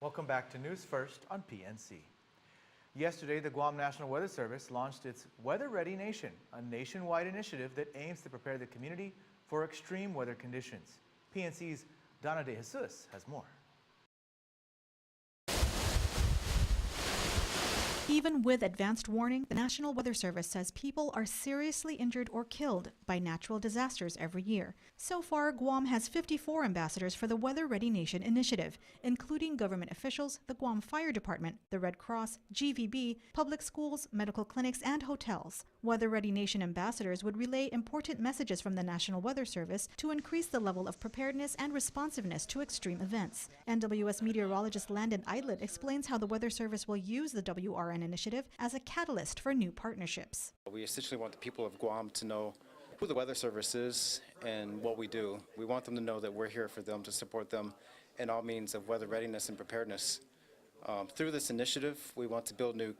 Welcome back to News First on PNC. Yesterday, the Guam National Weather Service launched its Weather Ready Nation, a nationwide initiative that aims to prepare the community for extreme weather conditions. PNC's Donna De Jesus has more. Even with advanced warning, the National Weather Service says people are seriously injured or killed by natural disasters every year. So far, Guam has 54 ambassadors for the Weather Ready Nation initiative, including government officials, the Guam Fire Department, the Red Cross, GVB, public schools, medical clinics, and hotels. Weather Ready Nation ambassadors would relay important messages from the National Weather Service to increase the level of preparedness and responsiveness to extreme events. NWS meteorologist Landon Eidlet explains how the Weather Service will use the WRN initiative as a catalyst for new partnerships. We essentially want the people of Guam to know who the Weather Service is and what we do. We want them to know that we're here for them, to support them in all means of weather readiness and preparedness. Through this initiative, we want to build new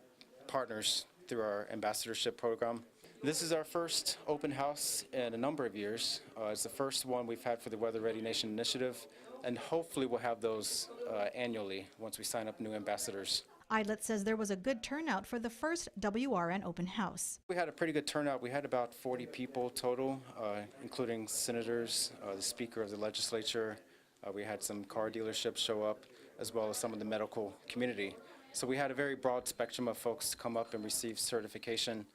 partners through our ambassadorship program. This is our first open house in a number of years. It's the first one we've had for the Weather Ready Nation initiative, and hopefully we'll have those annually once we sign up new ambassadors. Eidlet says there was a good turnout for the first WRN open house. We had a pretty good turnout. We had about 40 people total, including senators, the Speaker of the Legislature. We had some car dealerships show up, as well as some of the medical community. So we had a very broad spectrum of folks come up and receive certification,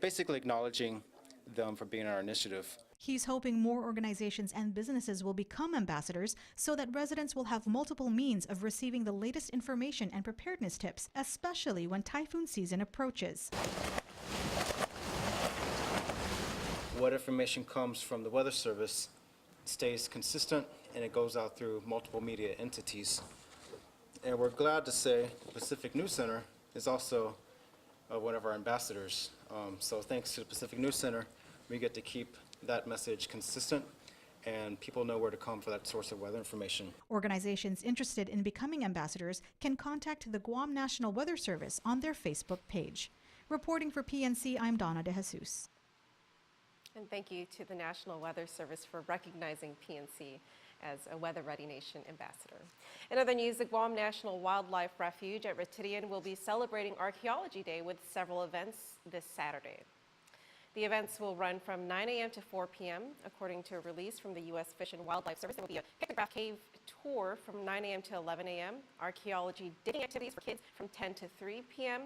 basically acknowledging them for being in our initiative. He's hoping more organizations and businesses will become ambassadors so that residents will have multiple means of receiving the latest information and preparedness tips, especially when typhoon season approaches. What information comes from the Weather Service stays consistent, and it goes out through multiple media entities. And we're glad to say the Pacific News Center is also one of our ambassadors. So thanks to the Pacific News Center, we get to keep that message consistent, and people know where to come for that source of weather information. Organizations interested in becoming ambassadors can contact the Guam National Weather Service on their Facebook page. Reporting for PNC, I'm Donna De Jesus. And thank you to the National Weather Service for recognizing PNC as a Weather Ready Nation ambassador. In other news, the Guam National Wildlife Refuge at Ritidian will be celebrating Archeology Day with several events this Saturday. The events will run from 9 a.m. to 4 p.m. According to a release from the U.S. Fish and Wildlife Service, there will be a pictograph cave tour from 9 a.m. to 11 a.m., archaeology digging activities for kids from 10 to 3 p.m.,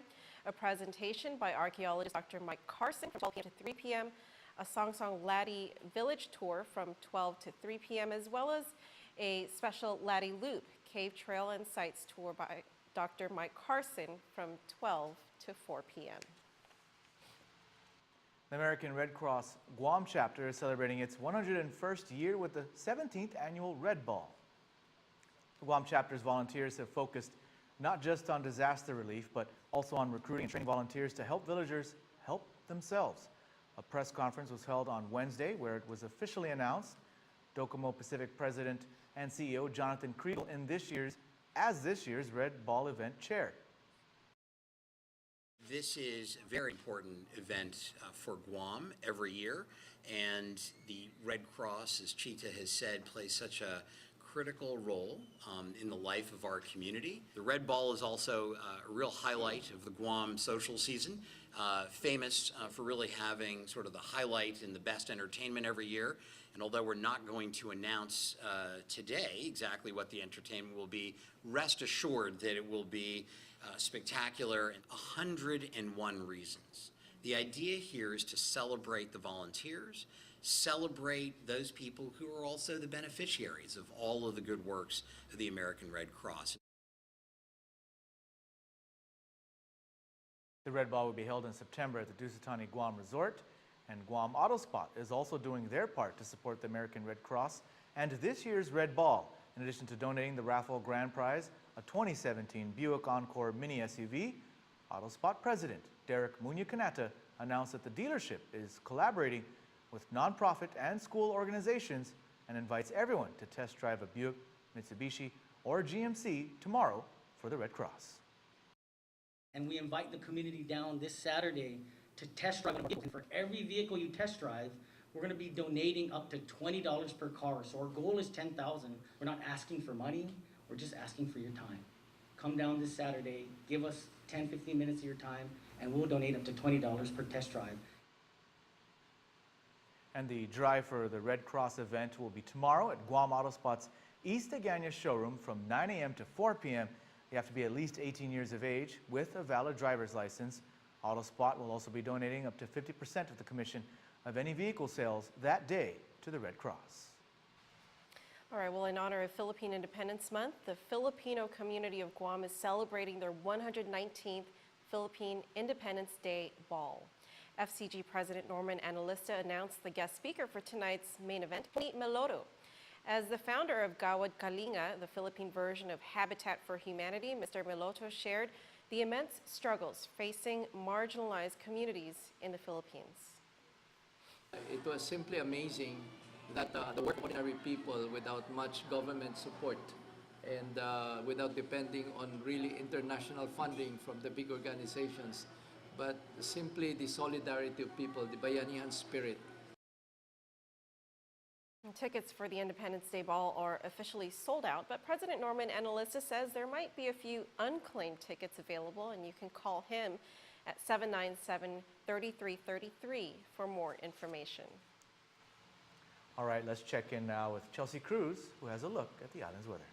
a presentation by archaeologist Dr. Mike Carson from 12 p.m. to 3 p.m., a Song Song Laddie Village tour from 12 to 3 p.m., as well as a special Laddie Loop Cave Trail and Sites tour by Dr. Mike Carson from 12 to 4 p.m. The American Red Cross Guam chapter is celebrating its 101st year with the 17th annual Red Ball. The Guam chapter's volunteers have focused not just on disaster relief, but also on recruiting and training volunteers to help villagers help themselves. A press conference was held on Wednesday where it was officially announced Docomo Pacific President and CEO Jonathan Kriegel as this year's Red Ball event chair. This is a very important event for Guam every year, and the Red Cross, as Chita has said, plays such a critical role in the life of our community. The Red Ball is also a real highlight of the Guam social season, famous for really having sort of the highlight and the best entertainment every year. And although we're not going to announce today exactly what the entertainment will be, rest assured that it will be spectacular in 101 reasons. The idea here is to celebrate the volunteers, celebrate those people who are also the beneficiaries of all of the good works of the American Red Cross. The Red Ball will be held in September at the Dusitani Guam Resort, and Guam Autospot is also doing their part to support the American Red Cross and this year's Red Ball. In addition to donating the raffle grand prize, a 2017 Buick Encore Mini SUV, Autospot President Derek Munya-Kanata announced that the dealership is collaborating with nonprofit and school organizations and invites everyone to test drive a Buick, Mitsubishi, or GMC tomorrow for the Red Cross. And we invite the community down this Saturday to test drive a vehicle. And for every vehicle you test drive, we're going to be donating up to $20 per car. So our goal is $10,000. We're not asking for money. we're just asking for your time. Come down this Saturday, give us 10, 15 minutes of your time, and we'll donate up to $20 per test drive. And the drive for the Red Cross event will be tomorrow at Guam Auto Spot's East Agana showroom from 9 a.m. to 4 p.m. You have to be at least 18 years of age with a valid driver's license. Auto Spot will also be donating up to 50% of the commission of any vehicle sales that day to the Red Cross. All right, well, in honor of Philippine Independence Month, the Filipino community of Guam is celebrating their 119th Philippine Independence Day Ball. FCG President Norman Analista announced the guest speaker for tonight's main event, Tony Meloto. As the founder of Gawad Kalinga, the Philippine version of Habitat for Humanity, Mr. Meloto shared the immense struggles facing marginalized communities in the Philippines. It was simply amazing that the work of ordinary people without much government support and without depending on really international funding from the big organizations, but simply the solidarity of people, the Bayanihan spirit. Tickets for the Independence Day Ball are officially sold out, but President Norman Analista says there might be a few unclaimed tickets available, and you can call him at 797-3333 for more information. All right, let's check in now with Chelsea Cruz, who has a look at the island's weather.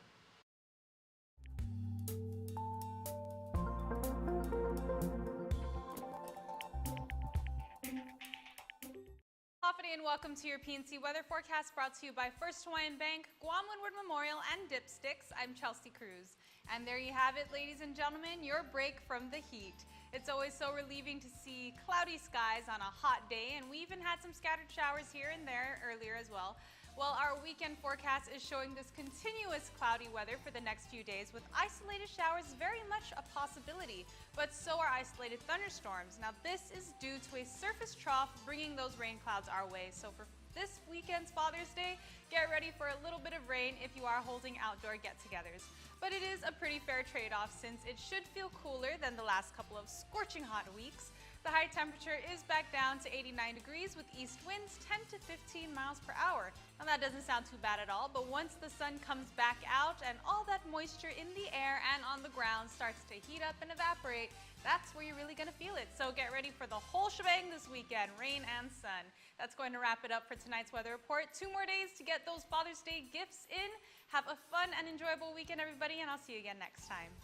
And welcome to your PNC weather forecast brought to you by First Hawaiian Bank, Guam Windward Memorial, and Dipsticks. I'm Chelsea Cruz. And there you have it, ladies and gentlemen, your break from the heat. It's always so relieving to see cloudy skies on a hot day, and we even had some scattered showers here and there earlier as well. Well, our weekend forecast is showing this continuous cloudy weather for the next few days, with isolated showers very much a possibility, but so are isolated thunderstorms. Now, this is due to a surface trough bringing those rain clouds our way. So for this weekend's Father's Day, get ready for a little bit of rain if you are holding outdoor get-togethers. But it is a pretty fair trade-off since it should feel cooler than the last couple of scorching hot weeks. The high temperature is back down to 89 degrees with east winds 10 to 15 miles per hour. Now that doesn't sound too bad at all, but once the sun comes back out and all that moisture in the air and on the ground starts to heat up and evaporate, that's where you're really going to feel it. So get ready for the whole shebang this weekend, rain and sun. That's going to wrap it up for tonight's weather report. 2 more days to get those Father's Day gifts in. Have a fun and enjoyable weekend, everybody, and I'll see you again next time.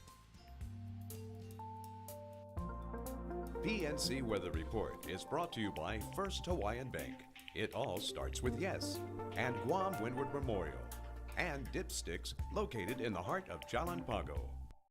PNC Weather Report is brought to you by First Hawaiian Bank. It all starts with yes. And Guam Windward Memorial. And Dipsticks, located in the heart of Jalan Pago.